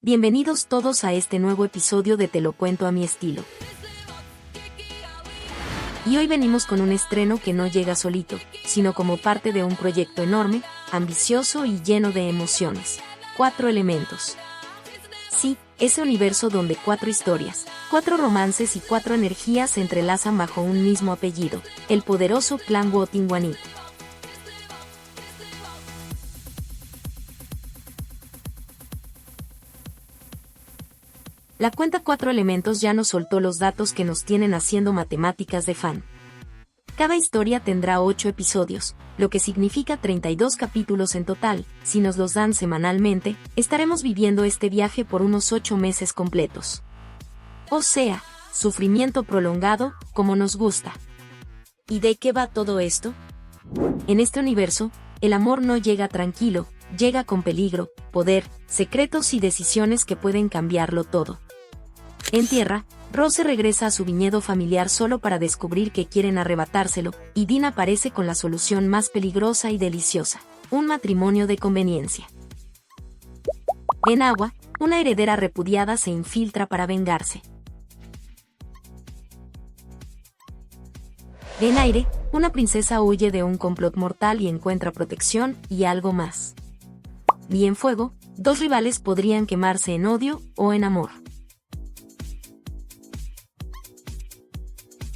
Bienvenidos todos a este nuevo episodio de Te lo cuento a mi estilo. Y hoy venimos con un estreno que no llega solito, sino como parte de un proyecto enorme, ambicioso y lleno de emociones. 4 elementos. Sí, ese universo donde 4 historias, 4 romances y 4 energías se entrelazan bajo un mismo apellido, el poderoso clan Wotin Wanit. La cuenta 4 elementos ya nos soltó los datos que nos tienen haciendo matemáticas de fan. Cada historia tendrá 8 episodios, lo que significa 32 capítulos en total. Si nos los dan semanalmente, estaremos viviendo este viaje por unos 8 meses completos. O sea, sufrimiento prolongado, como nos gusta. ¿Y de qué va todo esto? En este universo, el amor no llega tranquilo, llega con peligro, poder, secretos y decisiones que pueden cambiarlo todo. En tierra, Rose regresa a su viñedo familiar solo para descubrir que quieren arrebatárselo, y Dean aparece con la solución más peligrosa y deliciosa: un matrimonio de conveniencia. En agua, una heredera repudiada se infiltra para vengarse. En aire, una princesa huye de un complot mortal y encuentra protección, y algo más. Y en fuego, 2 rivales podrían quemarse en odio o en amor.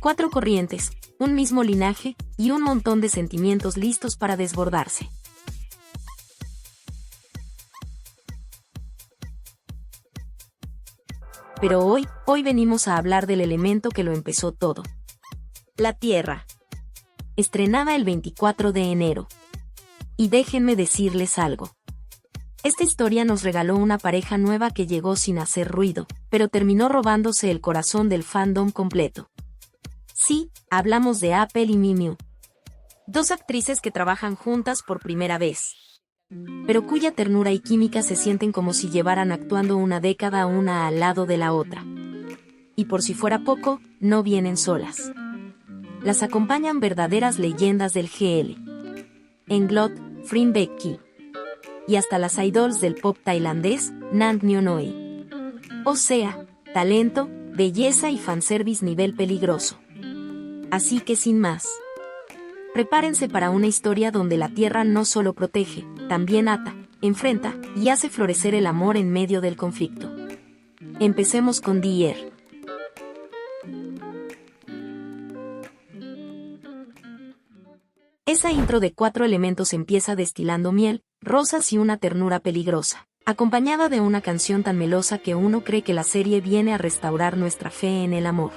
4 corrientes, un mismo linaje, y un montón de sentimientos listos para desbordarse. Pero hoy venimos a hablar del elemento que lo empezó todo. La Tierra. Estrenada el 24 de enero. Y déjenme decirles algo. Esta historia nos regaló una pareja nueva que llegó sin hacer ruido, pero terminó robándose el corazón del fandom completo. Sí, hablamos de Apple y Mimiu. 2 actrices que trabajan juntas por primera vez, pero cuya ternura y química se sienten como si llevaran actuando una década una al lado de la otra. Y por si fuera poco, no vienen solas. Las acompañan verdaderas leyendas del GL. Englot, Frim Becky. Y hasta las idols del pop tailandés, Nang Nyonoe. O sea, talento, belleza y fanservice nivel peligroso. Así que sin más, prepárense para una historia donde la Tierra no solo protege, también ata, enfrenta y hace florecer el amor en medio del conflicto. Empecemos con Dear. Esa intro de 4 elementos empieza destilando miel, rosas y una ternura peligrosa, acompañada de una canción tan melosa que uno cree que la serie viene a restaurar nuestra fe en el amor.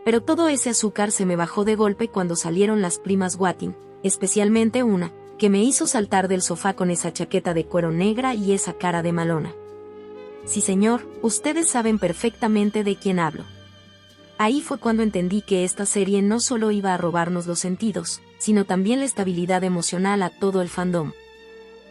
Pero todo ese azúcar se me bajó de golpe cuando salieron las primas Watin, especialmente una, que me hizo saltar del sofá con esa chaqueta de cuero negra y esa cara de malona. Sí señor, ustedes saben perfectamente de quién hablo. Ahí fue cuando entendí que esta serie no solo iba a robarnos los sentidos, sino también la estabilidad emocional a todo el fandom.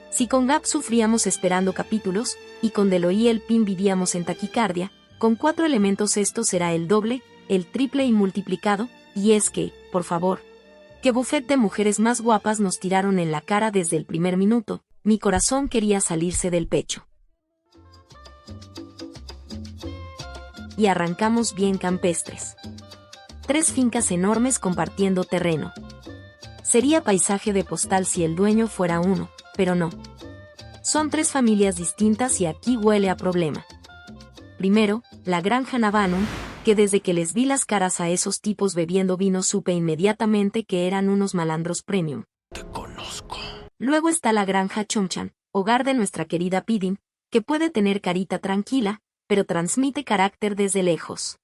Si con Gap sufríamos esperando capítulos, y con Deloy y el Pin vivíamos en taquicardia, con 4 elementos esto será el doble, el triple y multiplicado, y es que, por favor, qué buffet de mujeres más guapas nos tiraron en la cara desde el primer minuto, mi corazón quería salirse del pecho. Y arrancamos bien campestres. 3 fincas enormes compartiendo terreno. Sería paisaje de postal si el dueño fuera uno, pero no. Son 3 familias distintas y aquí huele a problema. Primero, la granja Navanum, que desde que les vi las caras a esos tipos bebiendo vino supe inmediatamente que eran unos malandros premium. Te conozco. Luego está la granja Chomchan, hogar de nuestra querida Pidin, que puede tener carita tranquila, pero transmite carácter desde lejos.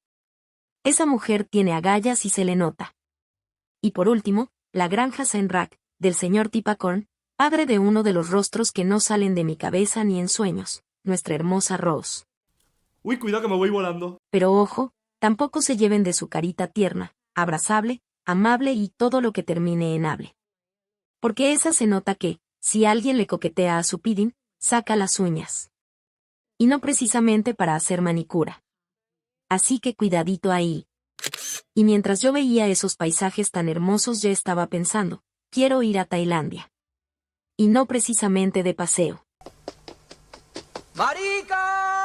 Esa mujer tiene agallas y se le nota. Y por último, la granja Senrak, del señor Tipacorn, padre de uno de los rostros que no salen de mi cabeza ni en sueños, nuestra hermosa Rose. Uy, cuidado que me voy volando. Pero ojo, tampoco se lleven de su carita tierna, abrazable, amable y todo lo que termine en able. Porque esa se nota que, si alguien le coquetea a su Pidin, saca las uñas. Y no precisamente para hacer manicura. Así que cuidadito ahí. Y mientras yo veía esos paisajes tan hermosos ya estaba pensando, quiero ir a Tailandia. Y no precisamente de paseo. ¡Marica!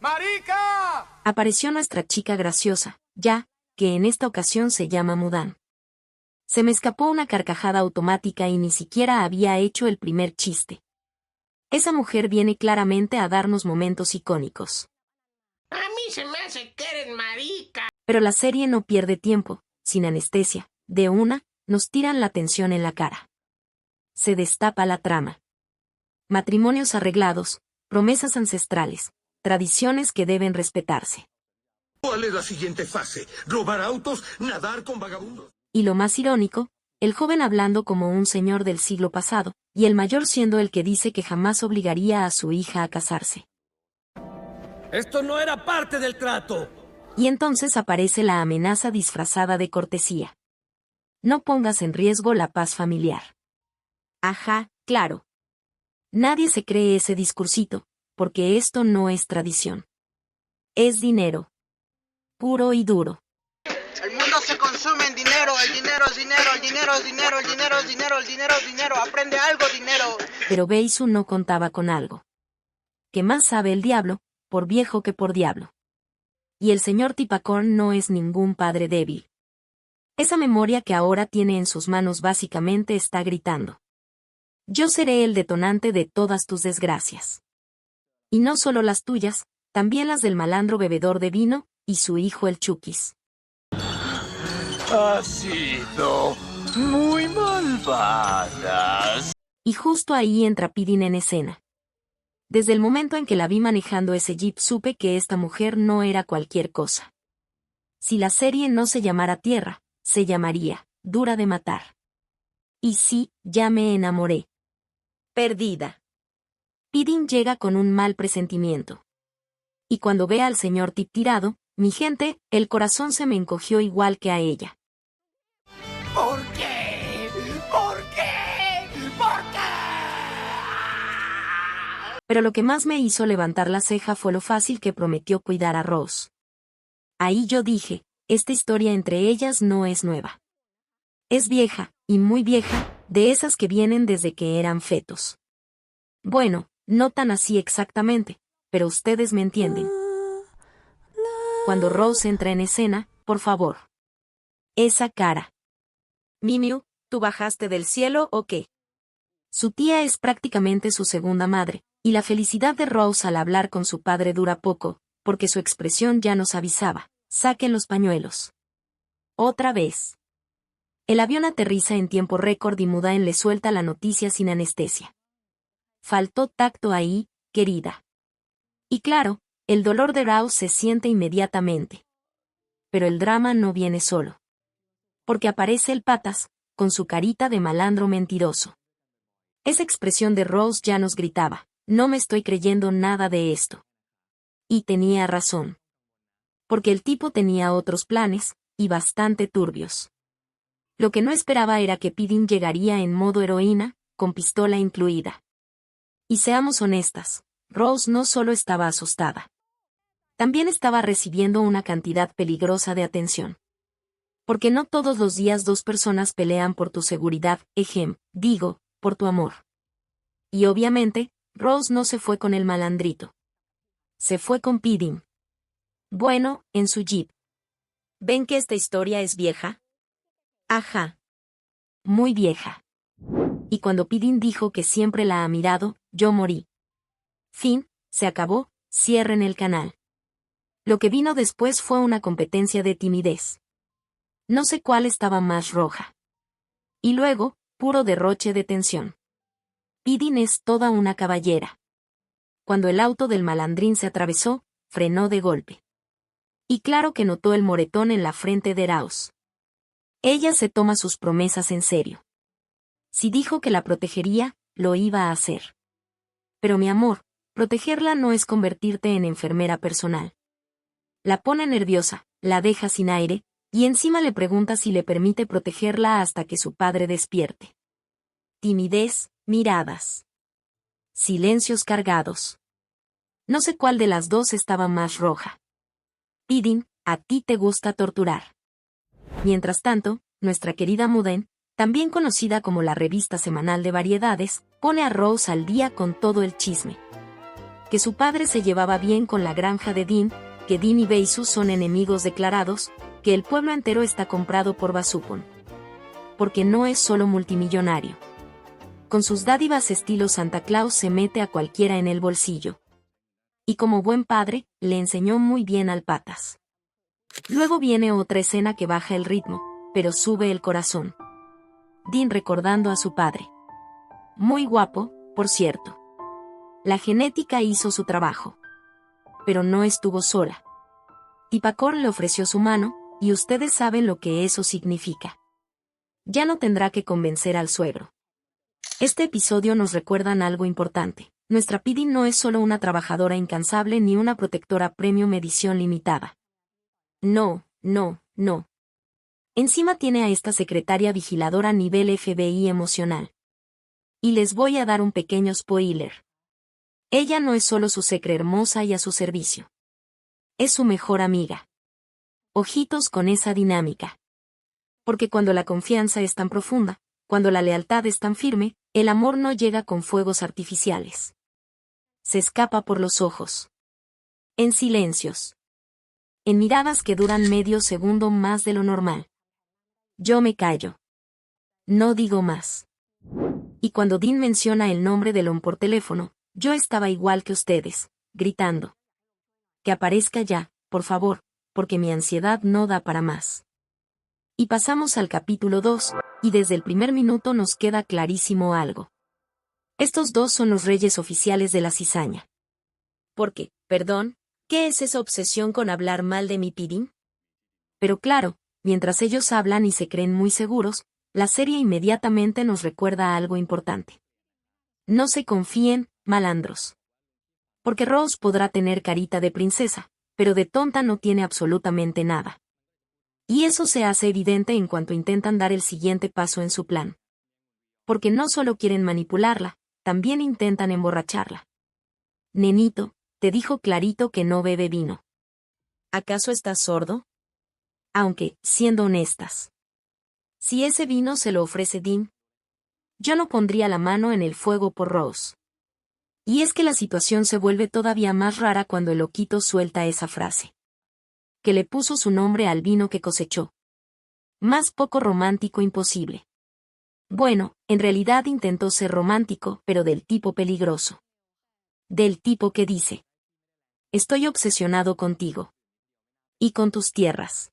¡Marica! Apareció nuestra chica graciosa, ya, que en esta ocasión se llama Mudan. Se me escapó una carcajada automática y ni siquiera había hecho el primer chiste. Esa mujer viene claramente a darnos momentos icónicos. A mí se me hace que eres marica. Pero la serie no pierde tiempo, sin anestesia, de una, nos tiran la tensión en la cara. Se destapa la trama. Matrimonios arreglados, promesas ancestrales, tradiciones que deben respetarse. ¿Cuál es la siguiente fase? ¿Robar autos? ¿Nadar con vagabundos? Y lo más irónico, el joven hablando como un señor del siglo pasado, y el mayor siendo el que dice que jamás obligaría a su hija a casarse. ¡Esto no era parte del trato! Y entonces aparece la amenaza disfrazada de cortesía. No pongas en riesgo la paz familiar. Ajá, claro. Nadie se cree ese discursito, porque esto no es tradición. Es dinero. Puro y duro. El mundo se consume en dinero, el dinero es dinero, el dinero es dinero, el dinero es dinero, el dinero es dinero, aprende algo, dinero. Pero Beisu no contaba con algo. Que más sabe el diablo, por viejo que por diablo. Y el señor Tipacorn no es ningún padre débil. Esa memoria que ahora tiene en sus manos básicamente está gritando. Yo seré el detonante de todas tus desgracias. Y no solo las tuyas, también las del malandro bebedor de vino, y su hijo el Chukis. Ha sido muy malvadas. Y justo ahí entra Piddin en escena. Desde el momento en que la vi manejando ese jeep supe que esta mujer no era cualquier cosa. Si la serie no se llamara Tierra, se llamaría Dura de Matar. Y sí, ya me enamoré. Perdida. Piddin llega con un mal presentimiento. Y cuando ve al señor Tip tirado, mi gente, el corazón se me encogió igual que a ella. ¿Por qué? ¿Por qué? ¿Por qué? Pero lo que más me hizo levantar la ceja fue lo fácil que prometió cuidar a Rose. Ahí yo dije, esta historia entre ellas no es nueva. Es vieja, y muy vieja, de esas que vienen desde que eran fetos. Bueno, no tan así exactamente, pero ustedes me entienden. Cuando Rose entra en escena, por favor. Esa cara. Mimiu, ¿tú bajaste del cielo o qué? Su tía es prácticamente su segunda madre, y la felicidad de Rose al hablar con su padre dura poco, porque su expresión ya nos avisaba, saquen los pañuelos. Otra vez. El avión aterriza en tiempo récord y Mudain le suelta la noticia sin anestesia. Faltó tacto ahí, querida. Y claro, el dolor de Rose se siente inmediatamente. Pero el drama no viene solo. Porque aparece el patas, con su carita de malandro mentiroso. Esa expresión de Rose ya nos gritaba, no me estoy creyendo nada de esto. Y tenía razón. Porque el tipo tenía otros planes, y bastante turbios. Lo que no esperaba era que Piddin llegaría en modo heroína, con pistola incluida. Y seamos honestas, Rose no solo estaba asustada. También estaba recibiendo una cantidad peligrosa de atención. Porque no todos los días dos personas pelean por tu seguridad, digo, por tu amor. Y obviamente, Rose no se fue con el malandrito. Se fue con Piddin. Bueno, en su jeep. ¿Ven que esta historia es vieja? Ajá. Muy vieja. Y cuando Piddin dijo que siempre la ha mirado, yo morí. Fin, se acabó, cierren el canal. Lo que vino después fue una competencia de timidez. No sé cuál estaba más roja. Y luego, puro derroche de tensión. Piddin es toda una caballera. Cuando el auto del malandrín se atravesó, frenó de golpe. Y claro que notó el moretón en la frente de Rose. Ella se toma sus promesas en serio. Si dijo que la protegería, lo iba a hacer. Pero mi amor, protegerla no es convertirte en enfermera personal. La pone nerviosa, la deja sin aire, y encima le pregunta si le permite protegerla hasta que su padre despierte. Timidez, miradas. Silencios cargados. No sé cuál de las dos estaba más roja. Piddin, a ti te gusta torturar. Mientras tanto, nuestra querida Mudain, también conocida como la revista semanal de variedades, pone a Rose al día con todo el chisme. que su padre se llevaba bien con la granja de Dean, que Dean y Beisu son enemigos declarados, que el pueblo entero está comprado por Basupon. Porque no es solo multimillonario. Con sus dádivas estilo Santa Claus se mete a cualquiera en el bolsillo. Y como buen padre, le enseñó muy bien al patas. Luego viene otra escena que baja el ritmo, pero sube el corazón. Dean recordando a su padre. Muy guapo, por cierto. La genética hizo su trabajo. Pero no estuvo sola. Tipacorn le ofreció su mano, y ustedes saben lo que eso significa. Ya no tendrá que convencer al suegro. Este episodio nos recuerda algo importante. Nuestra Pidi no es solo una trabajadora incansable ni una protectora premium edición limitada. No, no, no. Encima tiene a esta secretaria vigiladora nivel FBI emocional. Y les voy a dar un pequeño spoiler. Ella no es solo su secre hermosa y a su servicio. Es su mejor amiga. Ojitos con esa dinámica. Porque cuando la confianza es tan profunda, cuando la lealtad es tan firme, el amor no llega con fuegos artificiales. Se escapa por los ojos. En silencios. En miradas que duran medio segundo más de lo normal. Yo me callo. No digo más. Y cuando Dean menciona el nombre de Lon por teléfono, yo estaba igual que ustedes, gritando. Que aparezca ya, por favor, porque mi ansiedad no da para más. Y pasamos al capítulo 2, y desde el primer minuto nos queda clarísimo algo. Estos dos son los reyes oficiales de la cizaña. Porque, perdón, ¿qué es esa obsesión con hablar mal de mi Pidin? Pero claro, mientras ellos hablan y se creen muy seguros, la serie inmediatamente nos recuerda algo importante. No se confíen, malandros. Porque Rose podrá tener carita de princesa, pero de tonta no tiene absolutamente nada. Y eso se hace evidente en cuanto intentan dar el siguiente paso en su plan. Porque no solo quieren manipularla, también intentan emborracharla. Nenito, te dijo clarito que no bebe vino. ¿Acaso estás sordo? Aunque, siendo honestas. Si ese vino se lo ofrece Dean, yo no pondría la mano en el fuego por Rose. Y es que la situación se vuelve todavía más rara cuando el loquito suelta esa frase. Que le puso su nombre al vino que cosechó. Más poco romántico imposible. Bueno, en realidad intentó ser romántico, pero del tipo peligroso. Del tipo que dice: estoy obsesionado contigo. Y con tus tierras.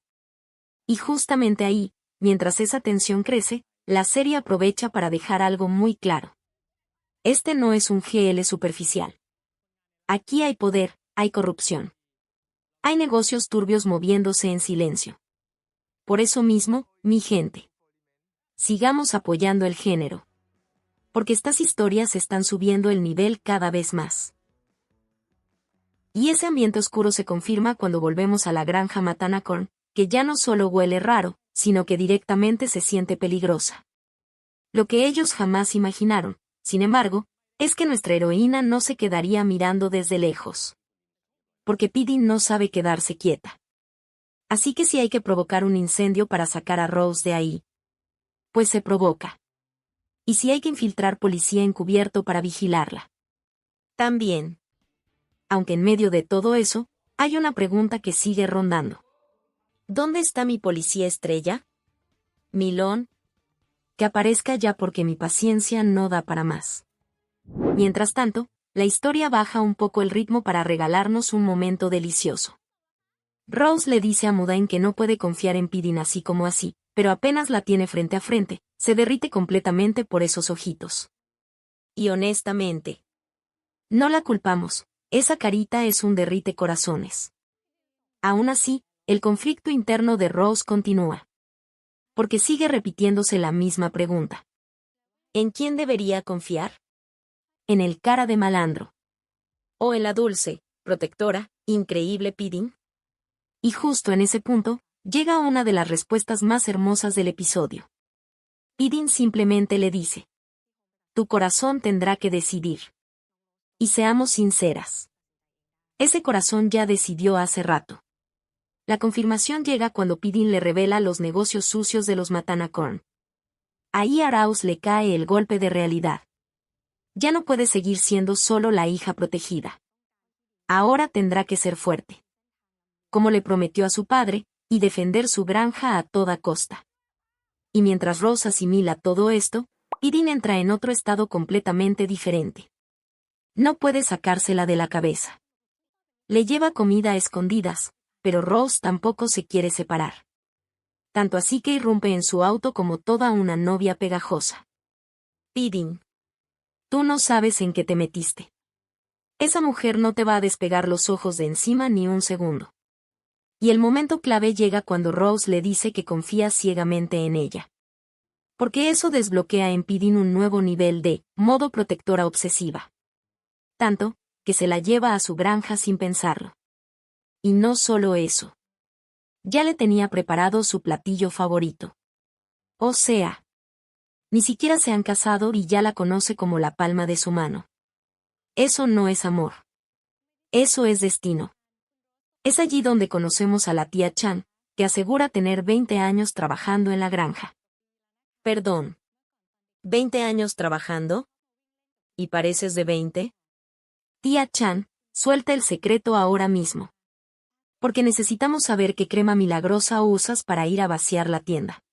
Y justamente ahí, mientras esa tensión crece, la serie aprovecha para dejar algo muy claro. Este no es un GL superficial. Aquí hay poder, hay corrupción. Hay negocios turbios moviéndose en silencio. Por eso mismo, mi gente. Sigamos apoyando el género. Porque estas historias están subiendo el nivel cada vez más. Y ese ambiente oscuro se confirma cuando volvemos a la granja Matanacorn, que ya no solo huele raro, sino que directamente se siente peligrosa. Lo que ellos jamás imaginaron, sin embargo, es que nuestra heroína no se quedaría mirando desde lejos. Porque Pidi no sabe quedarse quieta. Así que si hay que provocar un incendio para sacar a Rose de ahí, pues se provoca. Y si hay que infiltrar policía encubierto para vigilarla, también. Aunque en medio de todo eso, hay una pregunta que sigue rondando. ¿Dónde está mi policía estrella? Milón. Que aparezca ya porque mi paciencia no da para más. Mientras tanto, la historia baja un poco el ritmo para regalarnos un momento delicioso. Rose le dice a Mudane que no puede confiar en Pidin así como así, pero apenas la tiene frente a frente, se derrite completamente por esos ojitos. Y honestamente, no la culpamos, esa carita es un derrite corazones. Aún así, el conflicto interno de Rose continúa. Porque sigue repitiéndose la misma pregunta. ¿En quién debería confiar? ¿En el cara de malandro? ¿O en la dulce, protectora, increíble Pidin? Y justo en ese punto, llega una de las respuestas más hermosas del episodio. Pidin simplemente le dice: tu corazón tendrá que decidir. Y seamos sinceras. Ese corazón ya decidió hace rato. La confirmación llega cuando Pidin le revela los negocios sucios de los Matanacorn. Ahí a Rose le cae el golpe de realidad. Ya no puede seguir siendo solo la hija protegida. Ahora tendrá que ser fuerte, como le prometió a su padre, y defender su granja a toda costa. Y mientras Rose asimila todo esto, Piddin entra en otro estado completamente diferente. No puede sacársela de la cabeza. Le lleva comida a escondidas, pero Rose tampoco se quiere separar. Tanto así que irrumpe en su auto como toda una novia pegajosa. Piddin, tú no sabes en qué te metiste. Esa mujer no te va a despegar los ojos de encima ni un segundo. Y el momento clave llega cuando Rose le dice que confía ciegamente en ella. Porque eso desbloquea en Piddin un nuevo nivel de modo protectora obsesiva. Tanto, que se la lleva a su granja sin pensarlo. Y no solo eso. Ya le tenía preparado su platillo favorito. O sea, ni siquiera se han casado y ya la conoce como la palma de su mano. Eso no es amor. Eso es destino. Es allí donde conocemos a la tía Chan, que asegura tener 20 años trabajando en la granja. Perdón. ¿20 años trabajando? ¿Y pareces de 20? Tía Chan, suelta el secreto ahora mismo. Porque necesitamos saber qué crema milagrosa usas para ir a vaciar la tienda.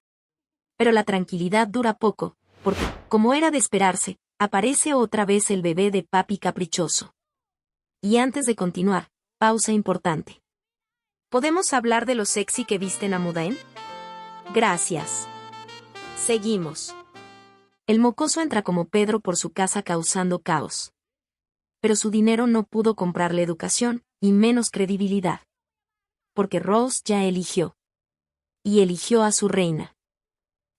Pero la tranquilidad dura poco, porque, como era de esperarse, aparece otra vez el bebé de papi caprichoso. Y antes de continuar, pausa importante. ¿Podemos hablar de lo sexy que visten a Mudain? Gracias. Seguimos. El mocoso entra como Pedro por su casa causando caos. Pero su dinero no pudo comprarle educación, y menos credibilidad. Porque Rose ya eligió. Y eligió a su reina.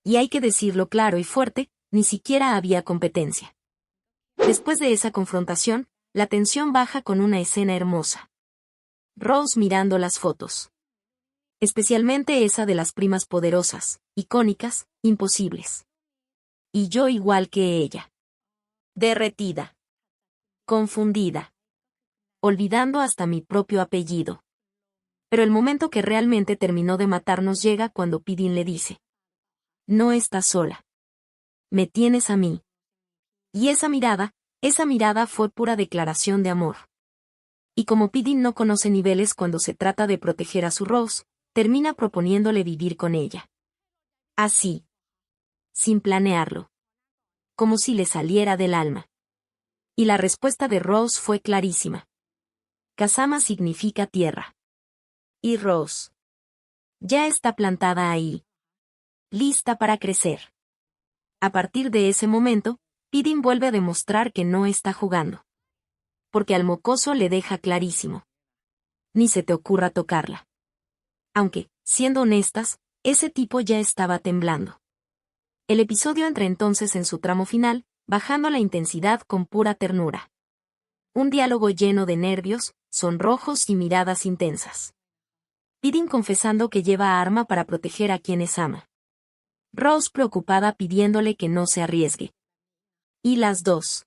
Y hay que decirlo claro y fuerte, ni siquiera había competencia. Después de esa confrontación, la tensión baja con una escena hermosa. Rose mirando las fotos. Especialmente esa de las primas poderosas, icónicas, imposibles. Y yo igual que ella. Derretida. Confundida. Olvidando hasta mi propio apellido. Pero el momento que realmente terminó de matarnos llega cuando Piddin le dice: no estás sola. Me tienes a mí. Y esa mirada fue pura declaración de amor. Y como Piddin no conoce niveles cuando se trata de proteger a su Rose, termina proponiéndole vivir con ella. Así. Sin planearlo. Como si le saliera del alma. Y la respuesta de Rose fue clarísima. Kasama significa tierra. Y Rose ya está plantada ahí. Lista para crecer. A partir de ese momento, Piddin vuelve a demostrar que no está jugando. Porque al mocoso le deja clarísimo. Ni se te ocurra tocarla. Aunque, siendo honestas, ese tipo ya estaba temblando. El episodio entra entonces en su tramo final, bajando la intensidad con pura ternura. Un diálogo lleno de nervios, sonrojos y miradas intensas. Piddin confesando que lleva arma para proteger a quienes ama. Rose preocupada pidiéndole que no se arriesgue. Y las dos.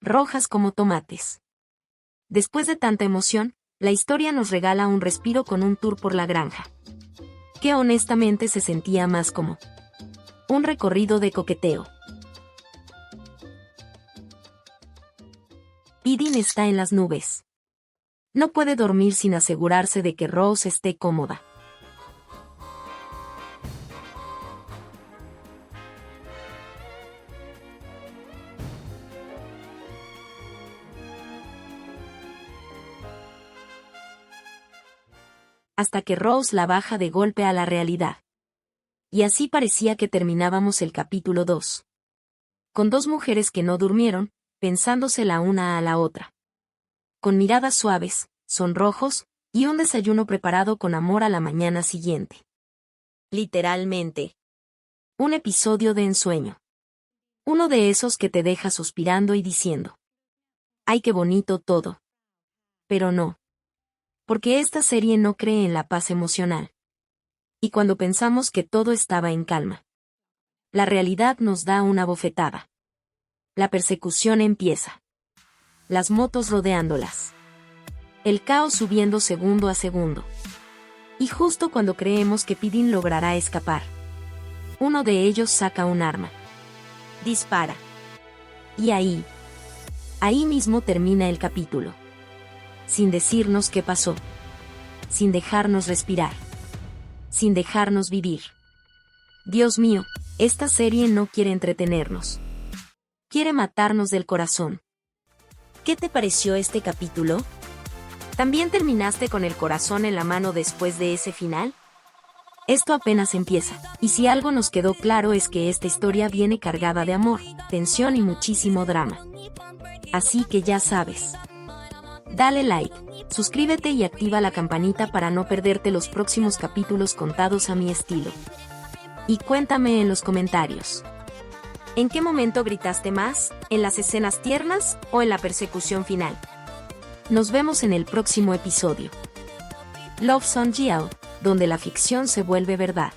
Rojas como tomates. Después de tanta emoción, la historia nos regala un respiro con un tour por la granja. Que honestamente se sentía más como un recorrido de coqueteo. Piddin está en las nubes. No puede dormir sin asegurarse de que Rose esté cómoda. Hasta que Rose la baja de golpe a la realidad. Y así parecía que terminábamos el capítulo 2. Con dos mujeres que no durmieron, pensándose la una a la otra. Con miradas suaves, sonrojos, y un desayuno preparado con amor a la mañana siguiente. Literalmente. Un episodio de ensueño. Uno de esos que te deja suspirando y diciendo: ¡ay, qué bonito todo! Pero no. Porque esta serie no cree en la paz emocional. Y cuando pensamos que todo estaba en calma, la realidad nos da una bofetada. La persecución empieza. Las motos rodeándolas. El caos subiendo segundo a segundo. Y justo cuando creemos que Piddin logrará escapar, uno de ellos saca un arma. Dispara. Y ahí mismo termina el capítulo. sin decirnos qué pasó, sin dejarnos respirar, sin dejarnos vivir. Dios mío, esta serie no quiere entretenernos. Quiere matarnos del corazón. ¿Qué te pareció este capítulo? ¿También terminaste con el corazón en la mano después de ese final? Esto apenas empieza, y si algo nos quedó claro es que esta historia viene cargada de amor, tensión y muchísimo drama. Así que ya sabes. Dale like, suscríbete y activa la campanita para no perderte los próximos capítulos contados a mi estilo. Y cuéntame en los comentarios. ¿En qué momento gritaste más? ¿En las escenas tiernas o en la persecución final? Nos vemos en el próximo episodio. Love Song Jiao, donde la ficción se vuelve verdad.